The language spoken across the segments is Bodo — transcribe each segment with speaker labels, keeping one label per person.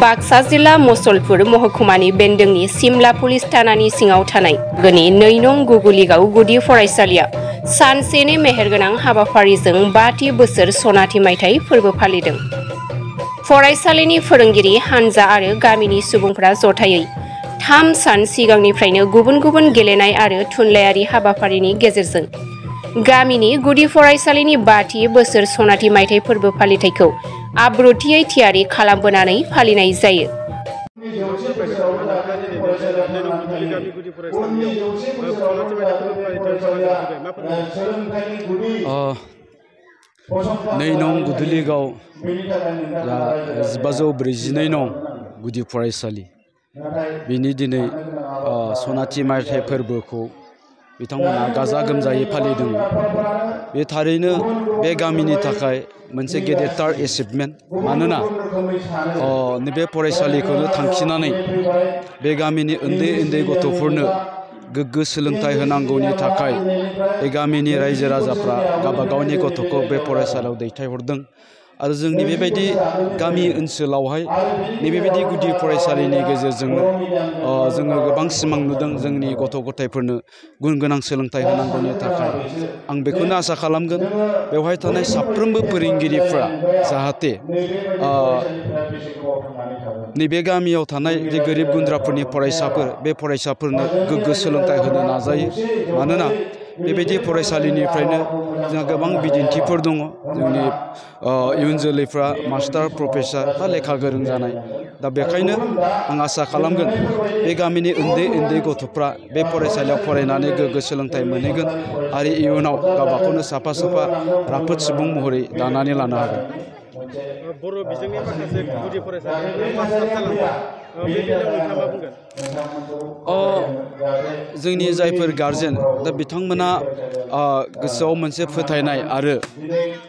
Speaker 1: बाक्सा जिल्ला मसलपुर महकुमानि बेन्दोंनि सिमला पुलिस थानानि सिङाव थानाय गोनि 2 नं गुगुलिगाव गुदि फरायसालिया सानसेनि मेहेरगोनां हाबाफारिजों 5थि बोसोर सनाथि मायथाइ फोरबो फालिदों। फरायसालिनि फोरोंगिरि हानजा आरो गामिनि सुबुंफोरा जथायै 3 सान सिगांनिफ्रायनो गुबुन गुबुन गेलेनाय आरो थुनलाइयारि हाबाफारिनि गेजेरजों गामिनि गुदि फरायसालिनि 5थि बोसोर सनाथि मायथाइ फोरबो फालिथायखौ आब्रुथियै थियारि खालामबोनानै फालिनाय जायो।
Speaker 2: नै नं गुदुलिगाव 1542 नं गुदि फरायसालि बिनि दिनै सनाथि मायथाइ फोरबोखौ बिथांमोना गाजा गोमजायै फालिदों। बे थारैनो बे गामिनि थाखाय मोनसे गेदेरथार एचिभमेन्ट, मानोना नैबे फरायसालिखौनो थांखिनानै बे गामिनि उन्दै उन्दै गथ'फोरनो गोग्गो सोलोंथाइ होनांगौनि थाखाय बे गामिनि रायजो राजाफ्रा गावबा गावनि गथ'खौ बे फरायसालियाव दैथायहरदों। आरो जोंनि बेबायदि गामि ओनसोलावहाय नैबेबायदि गुदि फरायसालिनि गेजेरजोंनो जोङो गोबां सिमां नुदों जोंनि गथ' गथायफोरनो गुन गोनां सोलोंथाइ होनांगौनि थाखाय। आं बेखौनो आसा खालामगोन बेवहाय थानाय साफ्रोमबो फोरोंगिरिफ्रा जाहाथे नैबे गामियाव थानाय जे गोरिब गुन्द्राफोरनि फरायसाफोर बे फरायसाफोरनो गोग्गो सोलोंथाइ होनो नाजायो। मानोना बेबायदि फरायसालिनिफ्रायनो जोंहा गोबां बिदिन्थिफोर दङ जोंनि इयुन जोलैफ्रा मास्टार प्रफेसर बा लेखा गोरों जानाय। दा बेखायनो आं आसा खालामगोन बे गामिनि उन्दै उन्दै गथ'फ्रा बे फरायसालियाव फरायनानै गोग्गो सोलोंथाइ मोनहैगोन आरो इयुनाव गावबाखौनो साफा राफोद सुबुं महरै दानानै लानो हागोन।
Speaker 3: बर' बिजोंनि माखासे गुदि फरायसालिफोरा मास्टार जालांबाय, बे बेलायाव नोंथाङा मा बुंगोन?
Speaker 2: जोंनि जायफोर गारजेन दा बिथांमोना गोसोआव मोनसे फोथायनाय आरो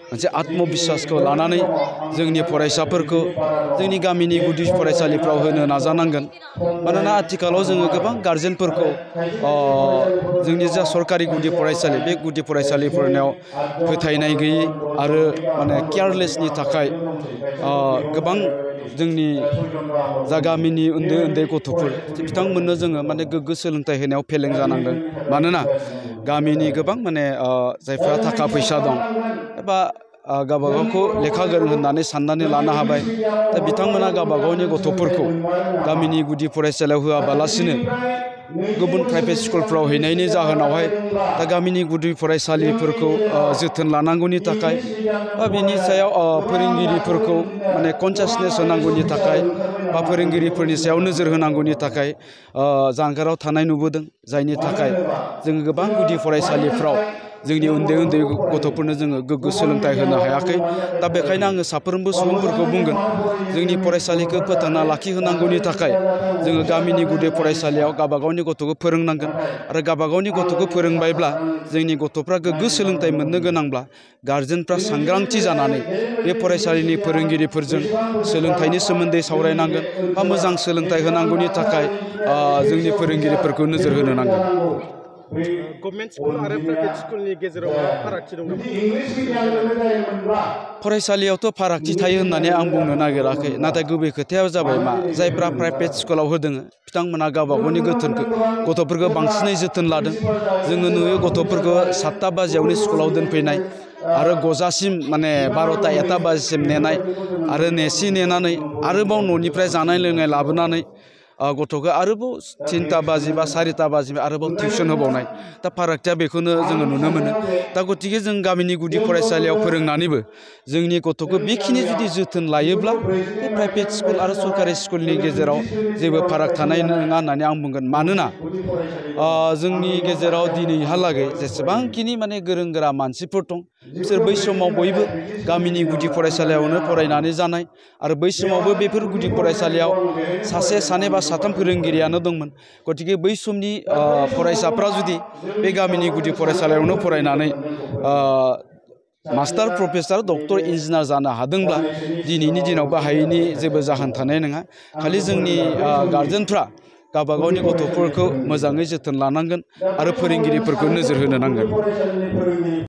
Speaker 2: मोनसे आत्मबिश्वासखौ लानानै जोंनि फरायसाफोरखौ जोंनि गामिनि गुदि फरायसालिफ्राव होनो नाजानांगोन। मानोना आथिखालाव जोङो गोबां गारजेनफोरखौ जोंनि जा सरकारि गुदि फरायसालि बे गुदि फरायसालिफोरनाव फोथायनाय गैयै आरो केयारलेसनि थाखाय गोबां जोंनि जा गामिनि उन्दै उन्दै गथ'फोर बिथांमोननो जोङो गोग्गो सोलोंथाइ होनायाव फेलें जानांदों। मानोना गामिनि गोबां जायफ्रा थाखा फैसा दं एबा गावबा गावखौ लेखा गोरों होननानै साननानै लानो हाबाय, दा बिथांमोना गावबा गावनि गथ'फोरखौ गामिनि गुदि फरायसालियाव होआबालासिनो गुबुन प्राइभेट स्कुलफ्राव हैनायनि जाहोनावहाय दा गामिनि गुदि फरायसालिफोरखौ जोथोन लानांगौनि थाखाय बा बिनि सायाव फोरोंगिरिफोरखौ कनसियासनेस होनांगौनि थाखाय बा फोरोंगिरिफोरनि सायाव नोजोर होनांगौनि थाखाय जानगाराव थानाय नुबोदों। जायनि थाखाय जोङो गोबां गुदि फरायसालिफ्राव जोंनि उन्दै उन्दै गथ'फोरनो जोङो गोग्गो सोलोंथाइ होनो हायाखै। दा बेखायनो आङो साफ्रोमबो सुबुंफोरखौ बुंगोन जोंनि फरायसालिखौ फोथांना लाखिहोनांगौनि थाखाय जोङो गामिनि गुदि फरायसालियाव गावबा गावनि गथ'खौ फोरोंनांगोन। आरो गावबा गावनि गथ'खौ फोरोंबायब्ला जोंनि गथ'फ्रा गोग्गो सोलोंथाइ मोननो गोनांब्ला गारजेनफ्रा सांग्रांथि जानानै बे फरायसालिनि फोरोंगिरिफोरजों सोलोंथाइनि सोमोन्दै सावरायनांगोन बा मोजां सोलोंथाइ होनांगौनि थाखाय जोंनि फोरोंगिरिफोरखौ नोजोर होनो नांगोन।
Speaker 3: गभर्नमेन्ट स्कुल आरो प्राइभेट स्कुलनि गेजेराव मा फारागथि दं नामा?
Speaker 2: फरायसालियावथ' फारागथि थायो होननानै आं बुंनो नागिराखै, नाथाय गुबै खोथाया जाबाय मा जायफ्रा प्राइभेट स्कुलाव होदों बिथांमोना गावबा गावनि गथ'फोरखौ बांसिनै जोथोन लादों। जोङो नुयो गथ'फोरखौ 7टा बाजियावनो स्कुलाव दोनफैनाय आरो गजासिम 12टा 1टा बाजिसिम नेनाय आरो नेनानै आरोबाव न'निफ्राय जानाय लोंनाय लाबोनानै गथ'खौ आरोबाव 3टा बाजि बा 4टा बाजि आरोबाव टिउसन होबावनाय। दा फारागथिया बेखौनो जोङो नुनो मोनो। दा गतिके जों गामिनि गुदि फरायसालियाव फोरोंनानैबो जोंनि गथ'खौ बेखिनि जुदि जोथोन लायोब्ला बे प्राइभेट स्कुल आरो सरकारि स्कुलनि गेजेराव जेबो फाराग थानाय नङा होननानै आं बुंगोन। मानोना जोंनि गेजेराव दिनैहालागै जेसेबांखिनि गोरों गोरा मानसिफोर दं बिसोर बै समाव बयबो गामिनि गुदि फरायसालियावनो फरायनानै जानाय आरो बै समावबो बेफोर गुदि फरायसालियाव सासे सानै बा साथाम फोरोंगिरियानो दंमोन। गतिके बै समनि फरायसाफ्रा जुदि बे गामिनि गुदि फरायसालियावनो फरायनानै मास्टार प्रफेसर डक्टर इन्जिनियार जानो हादोंब्ला दिनैनि दिनाव बाहायैनि जेबो जाहोन थानाय नङा। खालि जोंनि गारजेनफ्रा गावबा गावनि गथ'फोरखौ मोजाङै जोथोन लानांगोन आरो फोरोंगिरिफोरखौ नोजोर होनो नांगोन।